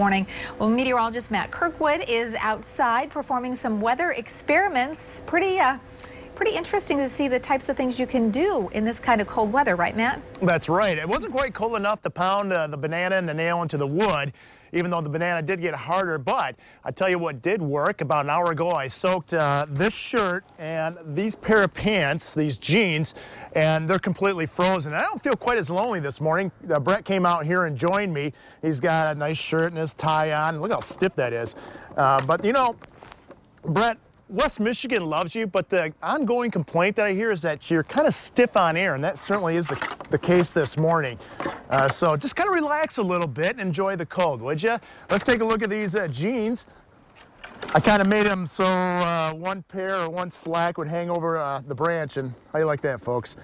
Morning. Well, meteorologist Matt Kirkwood is outside performing some weather experiments. Pretty interesting to see the types of things you can do in this kind of cold weather, right, Matt? That's right. It wasn't quite cold enough to pound the banana and the nail into the wood, even though the banana did get harder. But I tell you what did work. About an hour ago, I soaked this shirt and these pair of pants, these jeans, and they're completely frozen. I don't feel quite as lonely this morning. Brett came out here and joined me. He's got a nice shirt and his tie on. Look how stiff that is. But, you know, Brett, West Michigan loves you, but the ongoing complaint that I hear is that you're kind of stiff on air, and that certainly is the case this morning. So just kind of relax a little bit and enjoy the cold, would you? Let's take a look at these jeans. I kind of made them so one pair or one slack would hang over the branch, and how you like that, folks?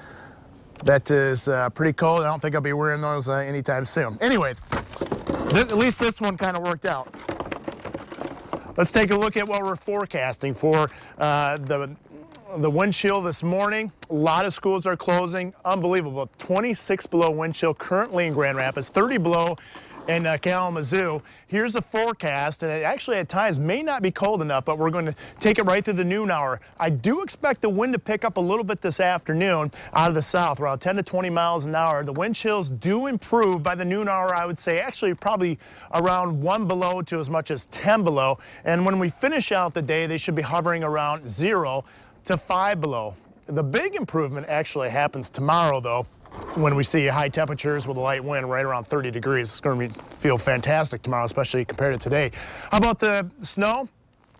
That is pretty cold. I don't think I'll be wearing those anytime soon. Anyway, at least this one kind of worked out. Let's take a look at what we're forecasting for the wind chill this morning. A lot of schools are closing. Unbelievable. 26 below wind chill currently in Grand Rapids, 30 below in Kalamazoo. Here's the forecast, and it actually at times may not be cold enough, but we're going to take it right through the noon hour. I do expect the wind to pick up a little bit this afternoon out of the south, around 10 to 20 miles an hour. The wind chills do improve by the noon hour, I would say, actually probably around 1 below to as much as 10 below. And when we finish out the day, they should be hovering around 0 to 5 below. The big improvement actually happens tomorrow, though, when we see high temperatures with a light wind right around 30 degrees. It's going to feel fantastic tomorrow, especially compared to today. How about the snow?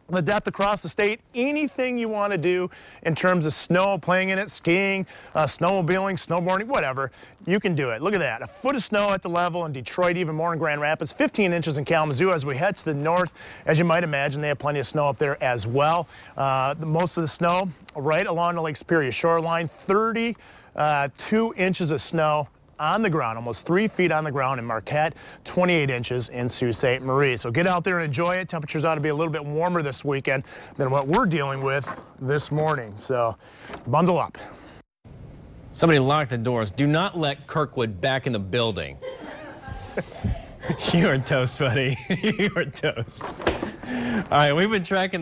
The depth across the state, anything you want to do in terms of snow, playing in it, skiing, snowmobiling, snowboarding, whatever, you can do it. Look at that. A foot of snow at the level in Detroit, even more in Grand Rapids, 15 inches in Kalamazoo. As we head to the north, as you might imagine, they have plenty of snow up there as well. Most of the snow right along the Lake Superior shoreline, 32 inches of snow on the ground, almost 3 feet on the ground in Marquette, 28 inches in Sault Ste. Marie. So get out there and enjoy it. Temperatures ought to be a little bit warmer this weekend than what we're dealing with this morning. So bundle up. Somebody locked the doors. Do not let Kirkwood back in the building. You are toast, buddy. You are toast. All right, we've been tracking